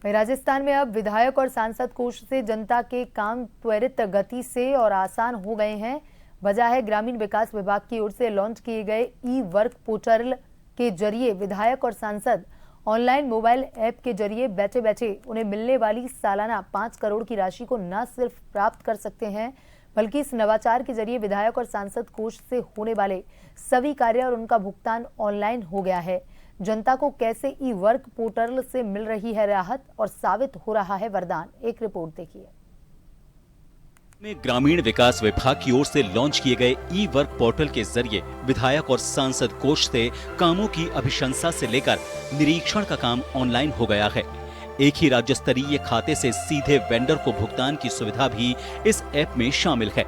वहीं राजस्थान में अब विधायक और सांसद कोष से जनता के काम त्वरित गति से और आसान हो गए हैं। वजह है ग्रामीण विकास विभाग की ओर से लॉन्च किए गए ई वर्क पोर्टल के जरिए विधायक और सांसद ऑनलाइन मोबाइल ऐप के जरिए बैठे बैठे उन्हें मिलने वाली सालाना 5 करोड़ की राशि को न सिर्फ प्राप्त कर सकते हैं, बल्कि इस नवाचार के जरिए विधायक और सांसद कोष से होने वाले सभी कार्य और उनका भुगतान ऑनलाइन हो गया है। जनता को कैसे ई वर्क पोर्टल से मिल रही है राहत और साबित हो रहा है वरदान, एक रिपोर्ट देखिए। में ग्रामीण विकास विभाग की ओर से लॉन्च किए गए ई वर्क पोर्टल के जरिए विधायक और सांसद कोष से कामों की अभिशंसा से लेकर निरीक्षण का काम ऑनलाइन हो गया है। एक ही राज्य स्तरीय खाते से सीधे वेंडर को भुगतान की सुविधा भी इस ऐप में शामिल है।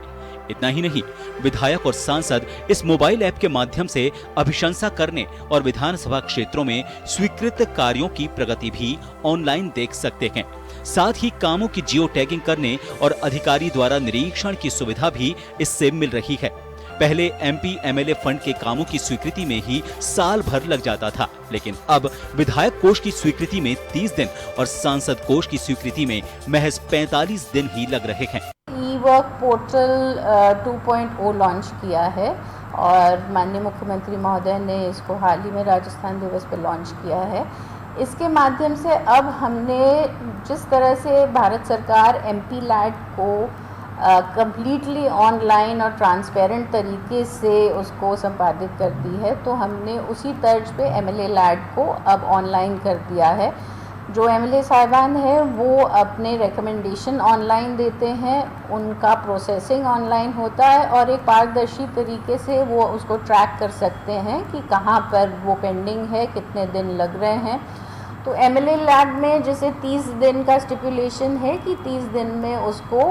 इतना ही नहीं, विधायक और सांसद इस मोबाइल ऐप के माध्यम से अभिशंसा करने और विधानसभा क्षेत्रों में स्वीकृत कार्यों की प्रगति भी ऑनलाइन देख सकते हैं। साथ ही कामों की जियो टैगिंग करने और अधिकारी द्वारा निरीक्षण की सुविधा भी इससे मिल रही है। पहले एमपी एमएलए फंड के कामों की स्वीकृति में ही साल भर लग जाता था, लेकिन अब विधायक कोष की स्वीकृति में 30 दिन और सांसद कोष की स्वीकृति में महज 45 दिन ही लग रहे हैं। ई वर्क पोर्टल 2.0 लॉन्च किया है और माननीय मुख्यमंत्री महोदय ने इसको हाल ही में राजस्थान दिवस पर लॉन्च किया है। इसके माध्यम से अब हमने जिस तरह से भारत सरकार एमपी लैड को कंप्लीटली ऑनलाइन और ट्रांसपेरेंट तरीके से उसको संपादित करती है, तो हमने उसी तर्ज पे एमएलए लैड को अब ऑनलाइन कर दिया है। जो एमएलए साहिबान है वो अपने रिकमेंडेशन ऑनलाइन देते हैं, उनका प्रोसेसिंग ऑनलाइन होता है और एक पारदर्शी तरीके से वो उसको ट्रैक कर सकते हैं कि कहाँ पर वो पेंडिंग है, कितने दिन लग रहे हैं। तो एमएलए लैब में जैसे 30 दिन का स्टिपुलेशन है कि 30 दिन में उसको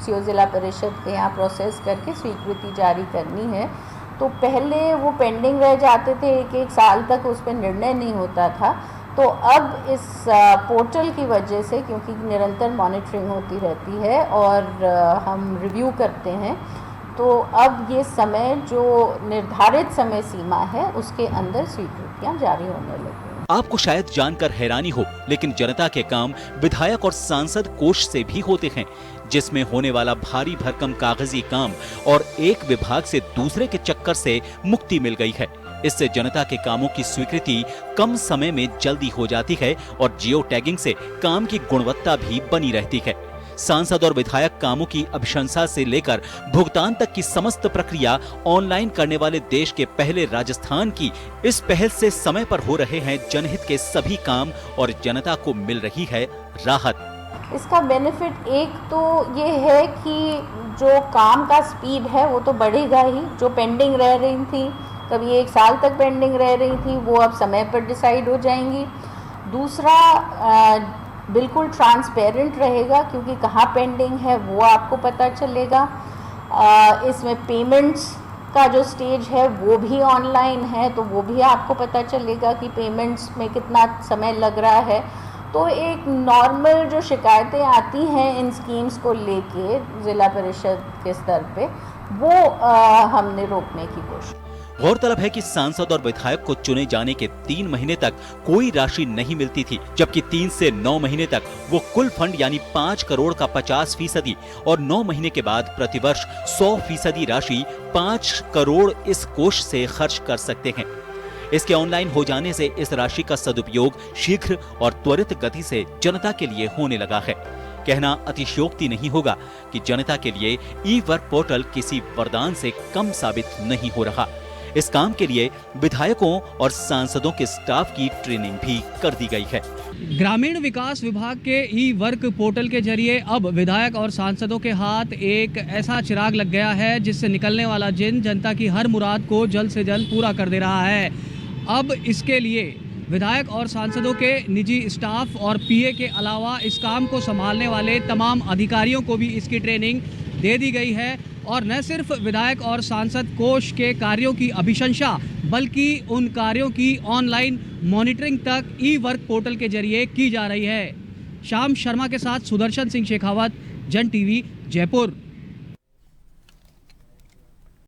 सीओ जिला परिषद के यहाँ प्रोसेस करके स्वीकृति जारी करनी है। तो पहले वो पेंडिंग रह जाते थे, एक साल तक उस पर निर्णय नहीं होता था। तो अब इस पोर्टल की वजह से, क्योंकि निरंतर मॉनिटरिंग होती रहती है और हम रिव्यू करते हैं, तो अब ये समय जो निर्धारित समय सीमा है उसके अंदर स्वीकृतियां जारी होने लगी। आपको शायद जानकर हैरानी हो, लेकिन जनता के काम विधायक और सांसद कोष से भी होते हैं, जिसमें होने वाला भारी भरकम कागजी काम और एक विभाग से दूसरे के चक्कर से मुक्ति मिल गई है। इससे जनता के कामों की स्वीकृति कम समय में जल्दी हो जाती है और जियो टैगिंग से काम की गुणवत्ता भी बनी रहती है। सांसद और विधायक कामों की अभिशंसा से लेकर भुगतान तक की समस्त प्रक्रिया ऑनलाइन करने वाले देश के पहले राजस्थान की इस पहल से समय पर हो रहे हैं जनहित के सभी काम और जनता को मिल रही है राहत। इसका बेनिफिट एक तो ये है कि जो काम का स्पीड है वो तो बढ़ेगा ही। जो पेंडिंग रह रही थी, कभी 1 साल तक पेंडिंग रह रही थी, वो अब समय पर डिसाइड हो जाएंगी। दूसरा, बिल्कुल ट्रांसपेरेंट रहेगा, क्योंकि कहाँ पेंडिंग है वो आपको पता चलेगा। इसमें पेमेंट्स का जो स्टेज है वो भी ऑनलाइन है, तो वो भी आपको पता चलेगा कि पेमेंट्स में कितना समय लग रहा है। तो एक नॉर्मल जो शिकायतें आती हैं इन स्कीम्स को लेके जिला परिषद के स्तर पे, वो हमने रोकने की कोशिश। गौरतलब है कि सांसद और विधायक को चुने जाने के 3 महीने तक कोई राशि नहीं मिलती थी, जबकि 3 से 9 महीने तक वो कुल फंड यानी 5 करोड़ का 50% और 9 महीने के बाद प्रतिवर्ष 100% राशि 5 करोड़ इस कोष से खर्च कर सकते हैं। इसके ऑनलाइन हो जाने से इस राशि का सदुपयोग शीघ्र और त्वरित गति से जनता के लिए होने लगा है। कहना अतिशयोक्ति नहीं होगा कि जनता के लिए ई वर्क पोर्टल किसी वरदान से कम साबित नहीं हो रहा। इस काम के लिए विधायकों और सांसदों के स्टाफ की ट्रेनिंग भी कर दी गई है। ग्रामीण विकास विभाग के ई वर्क पोर्टल के जरिए अब विधायक और सांसदों के हाथ एक ऐसा चिराग लग गया है जिससे निकलने वाला जिन जनता की हर मुराद को जल्द से जल्द पूरा कर दे रहा है। अब इसके लिए विधायक और सांसदों के निजी स्टाफ और पीए के अलावा इस काम को संभालने वाले तमाम अधिकारियों को भी इसकी ट्रेनिंग दे दी गई है और न सिर्फ विधायक और सांसद कोष के कार्यों की अभिशंसा, बल्कि उन कार्यों की ऑनलाइन मॉनिटरिंग तक ई वर्क पोर्टल के जरिए की जा रही है। श्याम शर्मा के साथ सुदर्शन सिंह शेखावत, जन टीवी, जयपुर।